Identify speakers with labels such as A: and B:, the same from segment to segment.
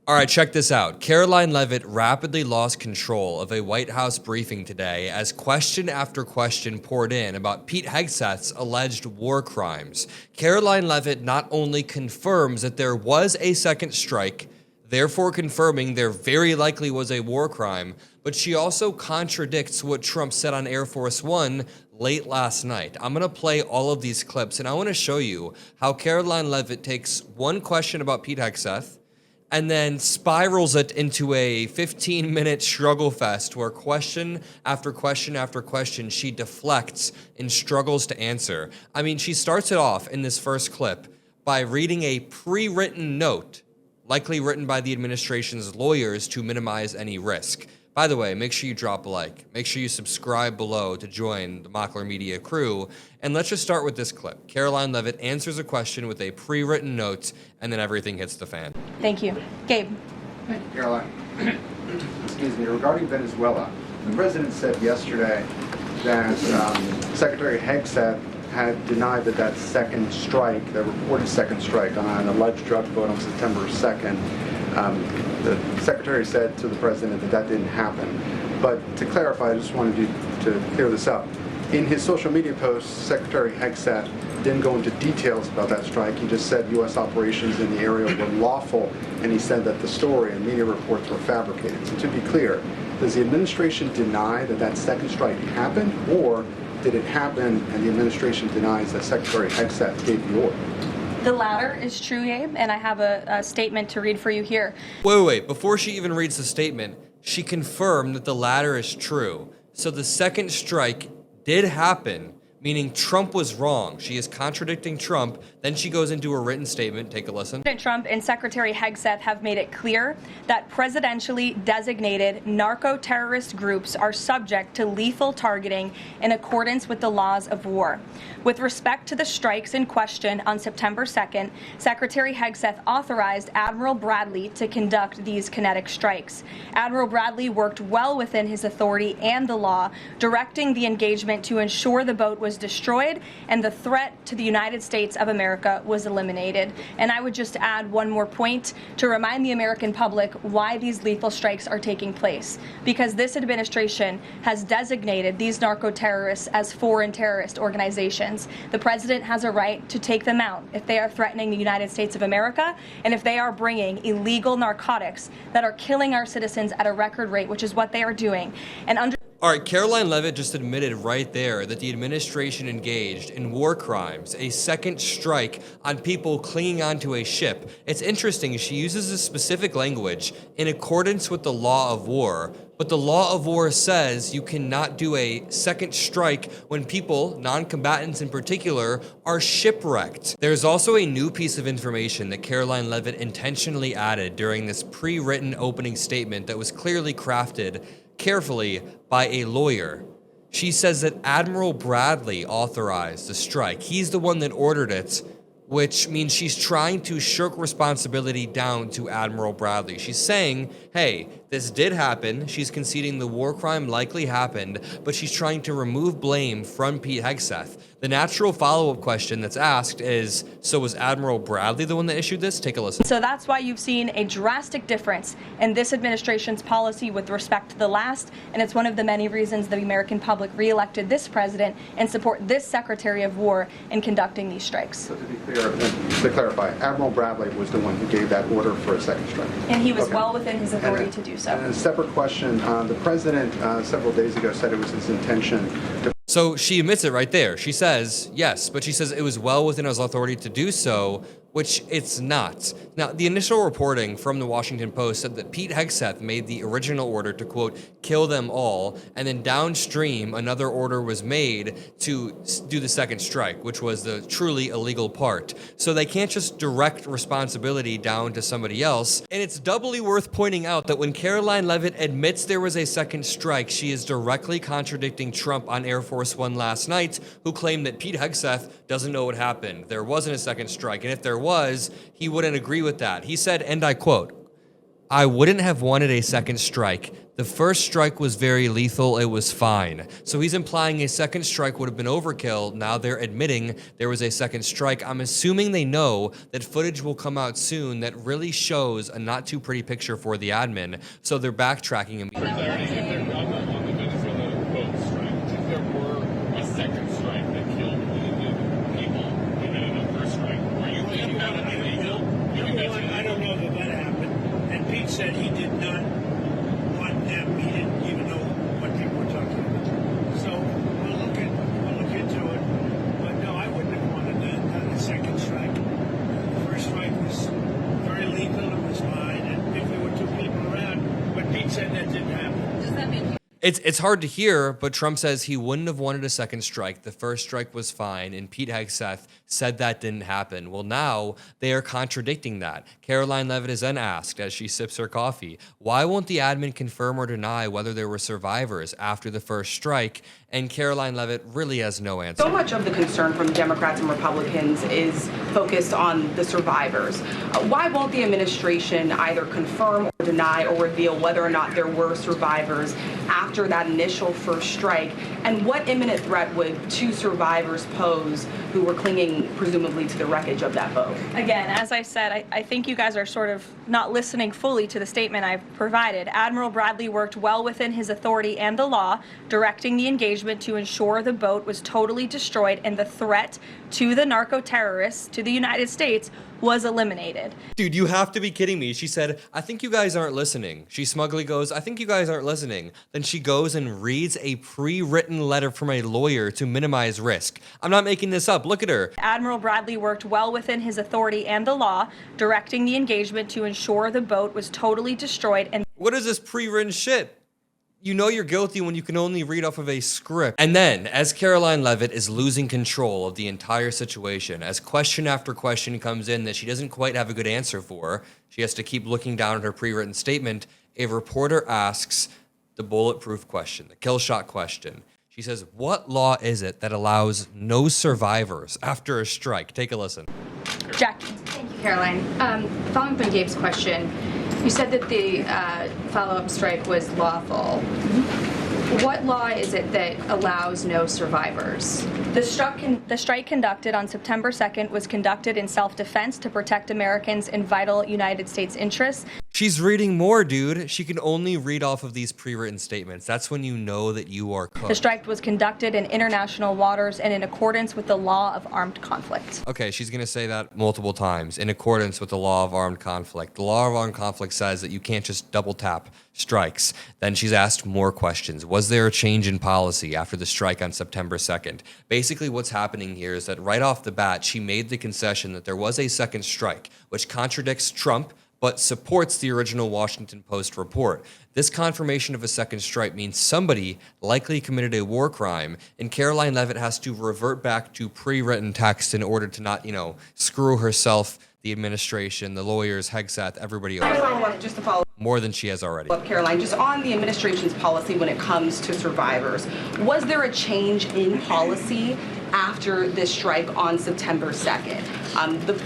A: All right, check this out. Karoline Leavitt rapidly lost control of a White House briefing today as question after question poured in about Pete Hegseth's alleged war crimes. Karoline Leavitt not only confirms that there was a second strike, therefore confirming there very likely was a war crime, but she also contradicts what Trump said on Air Force One late last night. I'm going to play all of these clips, and I want to show you how Karoline Leavitt takes one question about Pete Hegseth and then spirals it into a 15-minute struggle fest where question after question after question she deflects and struggles to answer. I mean, she starts it off in this first clip by reading a pre-written note, likely written by the administration's lawyers to minimize any risk. By the way, make sure you drop a like. Make sure you subscribe below to join the Mockler Media crew. And let's just start with this clip. Karoline Leavitt answers a question with a pre-written note, and then everything hits the fan.
B: Thank you. Gabe.
C: Thank you, Caroline. Excuse me. Regarding Venezuela, the president said yesterday that Secretary Hegseth had denied that second strike, the reported second strike on an alleged drug vote on September 2nd, the secretary said to the president that didn't happen. But to clarify, I just wanted to clear this up. In his social media post, Secretary Hegseth didn't go into details about that strike. He just said U.S. operations in the area were lawful, and he said that the story and media reports were fabricated. So to be clear, does the administration deny that second strike happened, or did it happen and the administration denies that Secretary Hegseth gave the order?
B: The latter is true, Gabe, and I have a statement to read for you here.
A: Wait. Before she even reads the statement, she confirmed that the latter is true. So the second strike did happen, meaning Trump was wrong. She is contradicting Trump. Then she goes into a written statement. Take a listen.
B: President Trump and Secretary Hegseth have made it clear that presidentially designated narco-terrorist groups are subject to lethal targeting in accordance with the laws of war. With respect to the strikes in question on September 2nd, Secretary Hegseth authorized Admiral Bradley to conduct these kinetic strikes. Admiral Bradley worked well within his authority and the law, directing the engagement to ensure the boat was destroyed and the threat to the United States of America was eliminated. And I would just add one more point to remind the American public why these lethal strikes are taking place. Because this administration has designated these narco-terrorists as foreign terrorist organizations. The president has a right to take them out if they are threatening the United States of America and if they are bringing illegal narcotics that are killing our citizens at a record rate, which is what they are doing. And
A: All right, Karoline Leavitt just admitted right there that the administration engaged in war crimes, a second strike on people clinging onto a ship. It's interesting, she uses this specific language in accordance with the law of war, but the law of war says you cannot do a second strike when people, non-combatants in particular, are shipwrecked. There's also a new piece of information that Karoline Leavitt intentionally added during this pre-written opening statement that was clearly crafted carefully by a lawyer. She says that Admiral Bradley authorized the strike. He's the one that ordered it, which means she's trying to shirk responsibility down to Admiral Bradley. She's saying, hey, this did happen. She's conceding the war crime likely happened, but she's trying to remove blame from Pete Hegseth. The natural follow-up question that's asked is, so was Admiral Bradley the one that issued this? Take a listen.
B: So that's why you've seen a drastic difference in this administration's policy with respect to the last, and it's one of the many reasons the American public re-elected this president and support this Secretary of War in conducting these strikes.
C: So to be clear, to clarify, Admiral Bradley was the one who gave that order for a second strike.
B: And he was well within his authority to do so.
C: And a separate question, the president several days ago said it was his intention to...
A: So she admits it right there. She says, yes, but she says it was well within his authority to do so, which it's not. Now, the initial reporting from the Washington Post said that Pete Hegseth made the original order to, quote, kill them all, and then downstream another order was made to do the second strike, which was the truly illegal part. So they can't just direct responsibility down to somebody else. And it's doubly worth pointing out that when Karoline Leavitt admits there was a second strike, she is directly contradicting Trump on Air Force One last night, who claimed that Pete Hegseth doesn't know what happened. There wasn't a second strike, and if there was, he wouldn't agree with that. He said, and I quote, "I wouldn't have wanted a second strike. The first strike was very lethal, it was fine. So he's implying a second strike would have been overkill. Now they're admitting there was a second strike. I'm assuming they know that footage will come out soon that really shows a not too pretty picture for the admin, so they're backtracking him.
D: Said he did not want them. He didn't even know what people were talking about. So we'll look into it. But no, I wouldn't have wanted a second strike. The first strike was very lethal. It was fine, and if there were two people around, but Pete said that didn't happen.
B: Does that make you?
A: It's hard to hear, but Trump says he wouldn't have wanted a second strike. The first strike was fine, and Pete Hegseth said that didn't happen. Well, now they are contradicting that. Karoline Leavitt is then asked, as she sips her coffee, why won't the admin confirm or deny whether there were survivors after the first strike? And Karoline Leavitt really has no answer.
E: So much of the concern from Democrats and Republicans is focused on the survivors. Why won't the administration either confirm or deny or reveal whether or not there were survivors after that initial first strike? And what imminent threat would two survivors pose who were clinging presumably to the wreckage of that boat?
B: Again, as I said, I think you guys are sort of not listening fully to the statement I've provided. Admiral Bradley worked well within his authority and the law, directing the engagement to ensure the boat was totally destroyed and the threat to the narco-terrorists, to the United States, was eliminated.
A: Dude, you have to be kidding me. She said, I think you guys aren't listening. She smugly goes, I think you guys aren't listening. Then she goes and reads a pre-written letter from a lawyer to minimize risk. I'm not making this up. Look at her.
B: Admiral Bradley worked well within his authority and the law, directing the engagement to ensure the boat was totally destroyed and
A: What is this pre-written shit? You know you're guilty when you can only read off of a script. And then, as Karoline Leavitt is losing control of the entire situation, as question after question comes in that she doesn't quite have a good answer for, she has to keep looking down at her pre-written statement, a reporter asks the bulletproof question, the kill shot question. She says, what law is it that allows no survivors after a strike? Take a listen.
B: Jackie.
F: Thank you, Caroline. Following up on Gabe's question, you said that the follow-up strike was lawful. What law is it that allows no survivors?
B: The strike conducted on September 2nd was conducted in self-defense to protect Americans in vital United States interests.
A: She's reading more, dude. She can only read off of these pre-written statements. That's when you know that you are cooked.
B: The strike was conducted in international waters and in accordance with the law of armed conflict.
A: Okay, she's going to say that multiple times, in accordance with the law of armed conflict. The law of armed conflict says that you can't just double tap strikes. Then she's asked more questions. Was there a change in policy after the strike on September 2nd? Basically, what's happening here is that right off the bat, she made the concession that there was a second strike, which contradicts Trump, but supports the original Washington Post report. This confirmation of a second strike means somebody likely committed a war crime, and Karoline Leavitt has to revert back to pre-written text in order to not, screw herself, the administration, the lawyers, Hegseth, everybody else.
E: Just to follow
A: More than she has already.
E: up, Caroline, just on the administration's policy when it comes to survivors, was there a change in policy after this strike on September 2nd?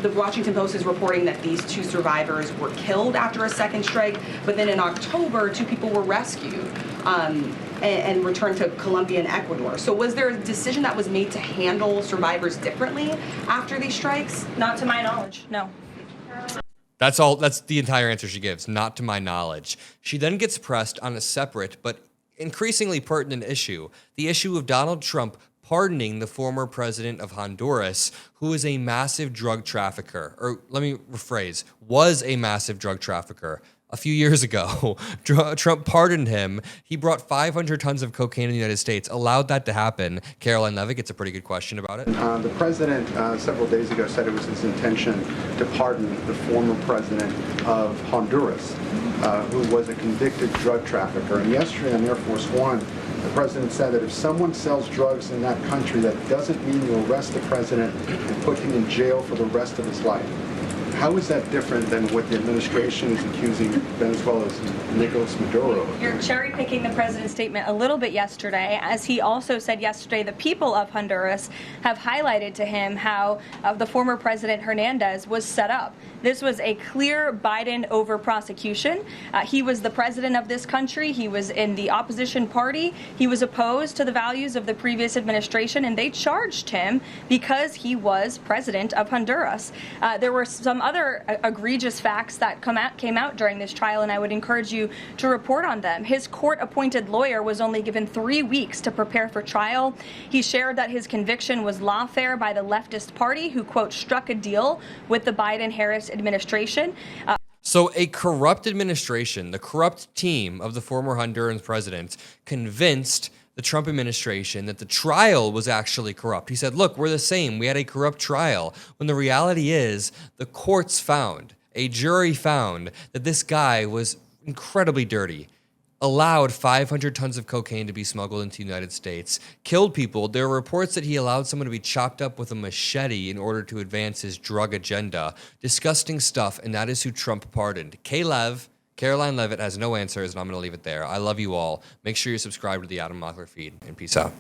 E: The Washington Post is reporting that these two survivors were killed after a second strike, but then in October, two people were rescued and returned to Colombia and Ecuador. So was there a decision that was made to handle survivors differently after these strikes?
B: Not to my knowledge, no.
A: That's all. That's the entire answer she gives, not to my knowledge. She then gets pressed on a separate but increasingly pertinent issue, the issue of Donald Trump pardoning the former president of Honduras, who is a massive drug trafficker, or let me rephrase, was a massive drug trafficker. A few years ago, Trump pardoned him. He brought 500 tons of cocaine in the United States, allowed that to happen. Karoline Leavitt gets a pretty good question about it.
C: The president several days ago said it was his intention to pardon the former president of Honduras, who was a convicted drug trafficker. And yesterday on Air Force One, the president said that if someone sells drugs in that country, that doesn't mean you arrest the president and put him in jail for the rest of his life. How is that different than what the administration is accusing Venezuela's Nicolas Maduro of?
B: You're cherry picking the president's statement a little bit yesterday, as he also said yesterday the people of Honduras have highlighted to him how the former president Hernandez was set up. This was a clear Biden over prosecution. He was the president of this country. He was in the opposition party. He was opposed to the values of the previous administration, and they charged him because he was president of Honduras. There were some other egregious facts that came out during this trial, and I would encourage you to report on them. His court-appointed lawyer was only given 3 weeks to prepare for trial. He shared that his conviction was lawfare by the leftist party, who, quote, struck a deal with the Biden-Harris administration.
A: So a corrupt administration, the corrupt team of the former Honduran president, convinced the Trump administration that the trial was actually corrupt. He said, look, we're the same. We had a corrupt trial. When the reality is the courts found, a jury found that this guy was incredibly dirty, allowed 500 tons of cocaine to be smuggled into the United States, killed people. There are reports that he allowed someone to be chopped up with a machete in order to advance his drug agenda. Disgusting stuff, and that is who Trump pardoned. Karoline Leavitt has no answers, and I'm going to leave it there. I love you all. Make sure you subscribe to the Adam Mockler feed, and peace out.